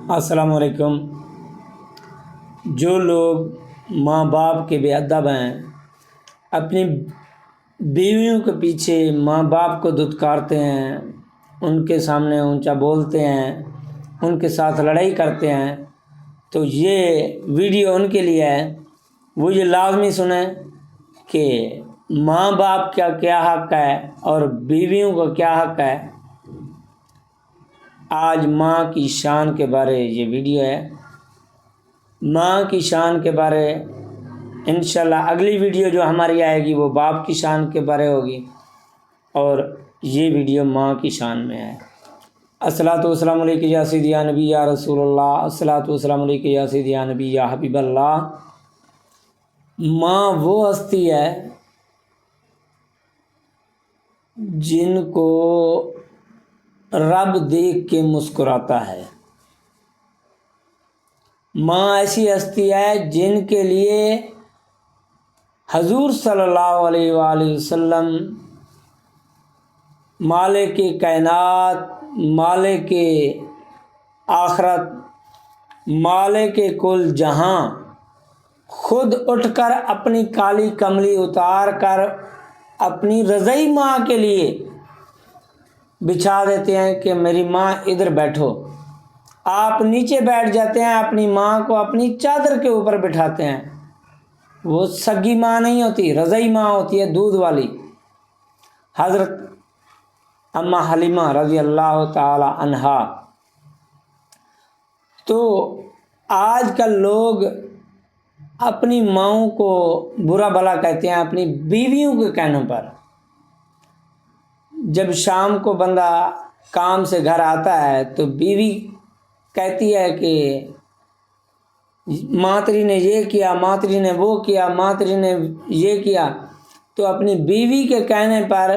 السلام علیکم۔ جو لوگ ماں باپ کے بے ادب ہیں، اپنی بیویوں کے پیچھے ماں باپ کو دھتکارتے ہیں، ان کے سامنے اونچا بولتے ہیں، ان کے ساتھ لڑائی کرتے ہیں، تو یہ ویڈیو ان کے لیے ہے۔ وہ یہ لازمی سنیں کہ ماں باپ کا کیا حق ہے اور بیویوں کا کیا حق ہے۔ آج ماں کی شان کے بارے یہ ویڈیو ہے۔ ماں کی شان کے بارے انشاءاللہ اگلی ویڈیو جو ہماری آئے گی وہ باپ کی شان کے بارے ہوگی، اور یہ ویڈیو ماں کی شان میں ہے۔ الصلاۃ والسلام علیک یا سیدی یا نبی یا رسول اللہ، الصلاۃ والسلام علیک یا سیدی یا نبی یا حبیب اللہ۔ ماں وہ ہستی ہے جن کو رب دیکھ کے مسکراتا ہے۔ ماں ایسی ہستی ہے جن کے لیے حضور صلی اللہ علیہ وآلہ وسلم مالک کائنات، مالک آخرت، مالک کل جہاں خود اٹھ کر اپنی کالی کملی اتار کر اپنی رضعی ماں کے لیے بچھا دیتے ہیں کہ میری ماں ادھر بیٹھو۔ آپ نیچے بیٹھ جاتے ہیں، اپنی ماں کو اپنی چادر کے اوپر بٹھاتے ہیں۔ وہ سگی ماں نہیں ہوتی، رضعی ماں ہوتی ہے، دودھ والی۔ حضرت اماں حلیمہ رضی اللہ تعالی عنہا۔ تو آج کل لوگ اپنی ماؤں کو برا بھلا کہتے ہیں اپنی بیویوں کے کہنے پر۔ جب شام کو بندہ کام سے گھر آتا ہے تو بیوی کہتی ہے کہ ماتری نے یہ کیا، ماتری نے وہ کیا، ماتری نے یہ کیا، تو اپنی بیوی کے کہنے پر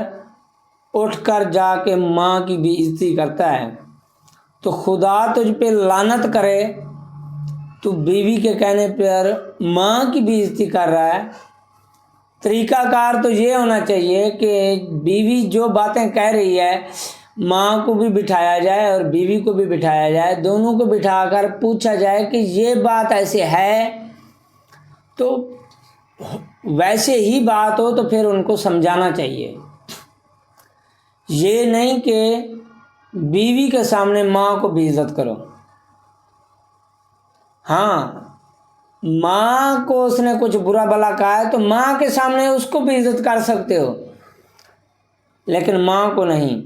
اٹھ کر جا کے ماں کی بے عزتی کرتا ہے۔ تو خدا تجھ پہ لعنت کرے، تو بیوی کے کہنے پر ماں کی بے عزتی کر رہا ہے۔ طریقہ کار تو یہ ہونا چاہیے کہ بیوی جو باتیں کہہ رہی ہے ماں کو بھی بٹھایا جائے اور بیوی کو بھی بٹھایا جائے، دونوں کو بٹھا کر پوچھا جائے کہ یہ بات ایسے ہے، تو ویسے ہی بات ہو تو پھر ان کو سمجھانا چاہیے۔ یہ نہیں کہ بیوی کے سامنے ماں کو بے عزت کرو۔ ہاں، ماں کو اس نے کچھ برا بھلا کہا ہے تو ماں کے سامنے اس کو بے عزت کر سکتے ہو، لیکن ماں کو نہیں۔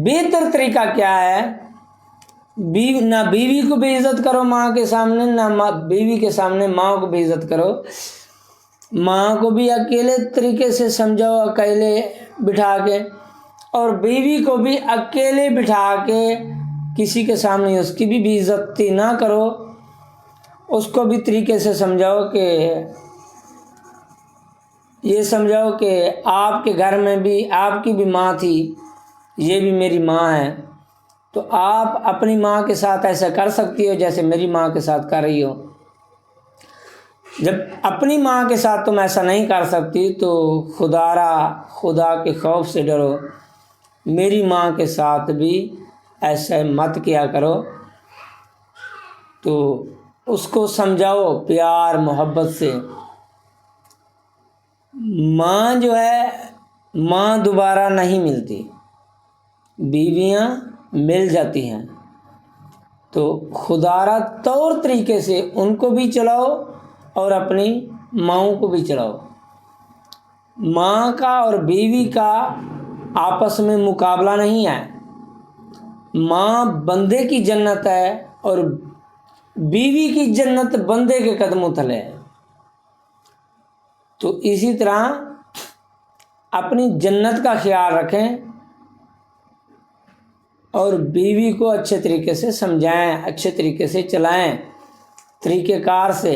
بہتر طریقہ کیا ہے؟ نہ بیوی کو بے عزت کرو ماں کے سامنے، نہ بیوی کے سامنے ماں کو بے عزت کرو۔ ماں کو بھی اکیلے طریقے سے سمجھاؤ، اکیلے بٹھا کے، اور بیوی کو بھی اکیلے بٹھا کے کسی کے سامنے اس کی بھی بے عزتی نہ کرو۔ اس کو بھی طریقے سے سمجھاؤ کہ یہ سمجھاؤ کہ آپ کے گھر میں بھی آپ کی بھی ماں تھی، یہ بھی میری ماں ہے، تو آپ اپنی ماں کے ساتھ ایسا کر سکتی ہو جیسے میری ماں کے ساتھ کر رہی ہو۔ جب اپنی ماں کے ساتھ تم ایسا نہیں کر سکتی تو خدا کے خوف سے ڈرو، میری ماں کے ساتھ بھی ایسا مت کیا کرو۔ تو اس کو سمجھاؤ پیار محبت سے۔ ماں جو ہے، ماں دوبارہ نہیں ملتی، بیویاں مل جاتی ہیں، تو خدارہ طور طریقے سے ان کو بھی چلاؤ اور اپنی ماؤں کو بھی چلاؤ۔ ماں کا اور بیوی کا آپس میں مقابلہ نہیں ہے۔ ماں بندے کی جنت ہے اور بیوی کی جنت بندے کے قدموں تلے ہے۔ تو اسی طرح اپنی جنت کا خیال رکھیں اور بیوی کو اچھے طریقے سے سمجھائیں، اچھے طریقے سے چلائیں، طریقہ کار سے۔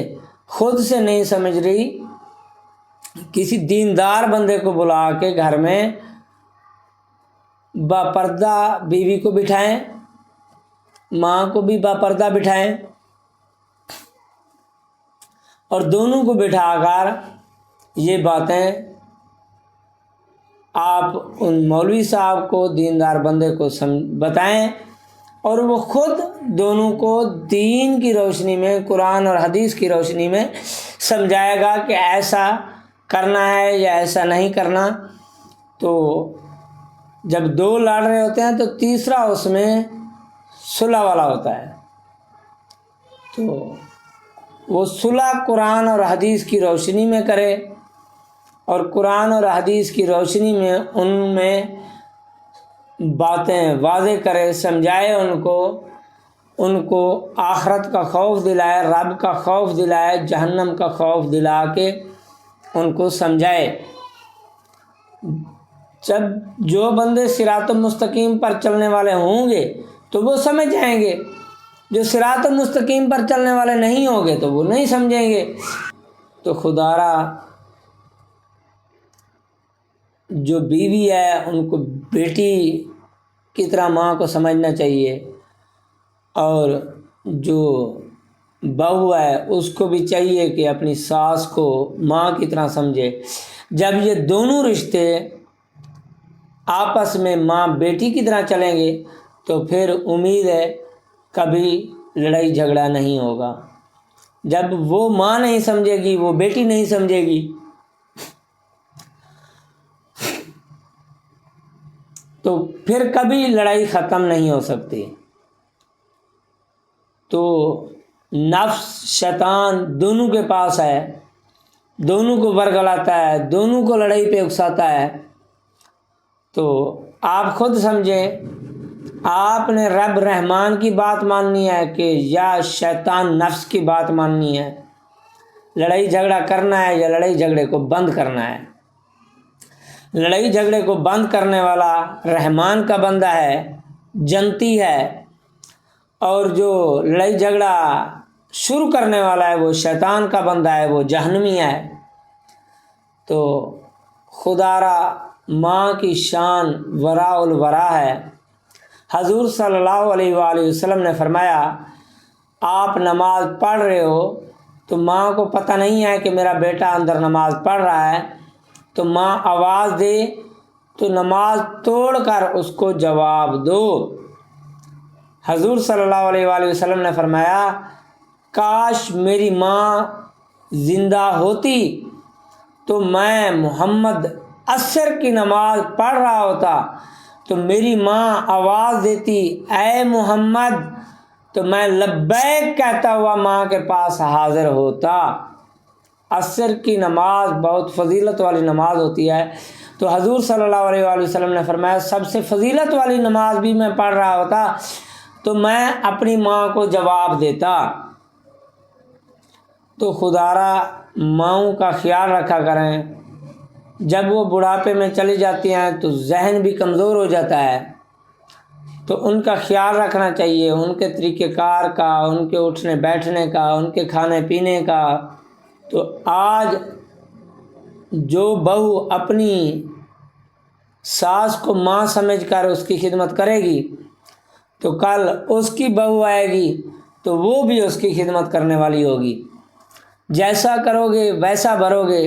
خود سے نہیں سمجھ رہی، کسی دیندار بندے کو بلا کے گھر میں باپردہ بیوی کو بٹھائیں، ماں کو بھی باپردہ بٹھائیں، اور دونوں کو بٹھا کر یہ باتیں آپ ان مولوی صاحب کو، دیندار بندے کو بتائیں، اور وہ خود دونوں کو دین کی روشنی میں، قرآن اور حدیث کی روشنی میں سمجھائے گا کہ ایسا کرنا ہے یا ایسا نہیں کرنا۔ تو جب دو لڑ رہے ہوتے ہیں تو تیسرا اس میں صلح والا ہوتا ہے، تو وہ صلح قرآن اور حدیث کی روشنی میں کرے، اور قرآن اور حدیث کی روشنی میں ان میں باتیں واضح کرے، سمجھائے ان کو آخرت کا خوف دلائے، رب کا خوف دلائے، جہنم کا خوف دلا کے ان کو سمجھائے۔ جب جو بندے صراط المستقیم پر چلنے والے ہوں گے تو وہ سمجھ جائیں گے، جو صراط المستقیم پر چلنے والے نہیں ہوں گے تو وہ نہیں سمجھیں گے۔ تو خدا را جو بیوی ہے ان کو بیٹی کی طرح ماں کو سمجھنا چاہیے، اور جو بہو ہے اس کو بھی چاہیے کہ اپنی ساس کو ماں کی طرح سمجھے۔ جب یہ دونوں رشتے آپس میں ماں بیٹی کی طرح چلیں گے تو پھر امید ہے کبھی لڑائی جھگڑا نہیں ہوگا۔ جب وہ ماں نہیں سمجھے گی، وہ بیٹی نہیں سمجھے گی، تو پھر کبھی لڑائی ختم نہیں ہو سکتی۔ تو نفس، شیطان دونوں کے پاس ہے، دونوں کو ورگلاتا ہے، دونوں کو لڑائی پہ اکساتا ہے۔ تو آپ خود سمجھیں، آپ نے رب رحمان کی بات ماننی ہے کہ یا شیطان نفس کی بات ماننی ہے؟ لڑائی جھگڑا کرنا ہے یا لڑائی جھگڑے کو بند کرنا ہے؟ لڑائی جھگڑے کو بند کرنے والا رحمان کا بندہ ہے، جنتی ہے، اور جو لڑائی جھگڑا شروع کرنے والا ہے وہ شیطان کا بندہ ہے، وہ جہنمی ہے۔ تو خدا را ماں کی شان وراء الورا ہے۔ حضور صلی اللہ علیہ وآلہ وسلم نے فرمایا، آپ نماز پڑھ رہے ہو تو ماں کو پتہ نہیں ہے کہ میرا بیٹا اندر نماز پڑھ رہا ہے، تو ماں آواز دے تو نماز توڑ کر اس کو جواب دو۔ حضور صلی اللہ علیہ وآلہ وسلم نے فرمایا، کاش میری ماں زندہ ہوتی تو میں محمد عصر کی نماز پڑھ رہا ہوتا تو میری ماں آواز دیتی اے محمد، تو میں لبیک کہتا ہوا ماں کے پاس حاضر ہوتا۔ عصر کی نماز بہت فضیلت والی نماز ہوتی ہے، تو حضور صلی اللہ علیہ وآلہ وسلم نے فرمایا سب سے فضیلت والی نماز بھی میں پڑھ رہا ہوتا تو میں اپنی ماں کو جواب دیتا۔ تو خدا را ماؤں کا خیال رکھا کریں، جب وہ بڑھاپے میں چلی جاتی ہیں تو ذہن بھی کمزور ہو جاتا ہے، تو ان کا خیال رکھنا چاہیے، ان کے طریقہ کار کا، ان کے اٹھنے بیٹھنے کا، ان کے کھانے پینے کا۔ تو آج جو بہو اپنی ساس کو ماں سمجھ کر اس کی خدمت کرے گی تو کل اس کی بہو آئے گی تو وہ بھی اس کی خدمت کرنے والی ہوگی۔ جیسا کرو گے ویسا بھرو گے۔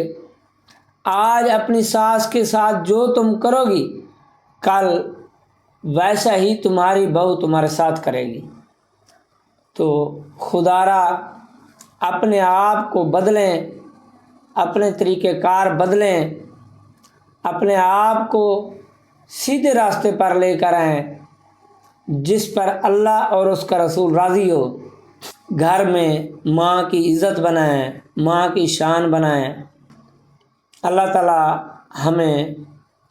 آج اپنی ساس کے ساتھ جو تم کرو گی کل ویسا ہی تمہاری بہو تمہارے ساتھ کرے گی۔ تو خدا را اپنے آپ کو بدلیں، اپنے طریقہ کار بدلیں، اپنے آپ کو سیدھے راستے پر لے کر آئیں جس پر اللہ اور اس کا رسول راضی ہو۔ گھر میں ماں کی عزت بنائیں، ماں کی شان بنائیں۔ اللہ تعالی ہمیں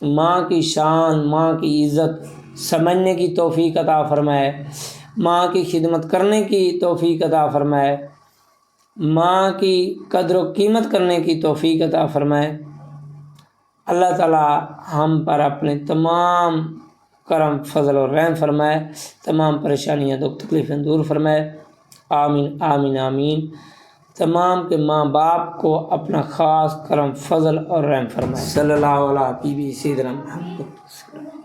ماں کی شان، ماں کی عزت سمجھنے کی توفیق عطا فرمائے، ماں کی خدمت کرنے کی توفیق عطا فرمائے، ماں کی قدر و قیمت کرنے کی توفیق عطا فرمائے۔ اللہ تعالی ہم پر اپنے تمام کرم، فضل اور رحم فرمائے، تمام پریشانیاں، دکھ تکلیفیں دور فرمائے۔ آمین آمین آمین۔ تمام کے ماں باپ کو اپنا خاص کرم، فضل اور رحم فرمائے۔ صلی اللہ علیہ سیدنا محمد۔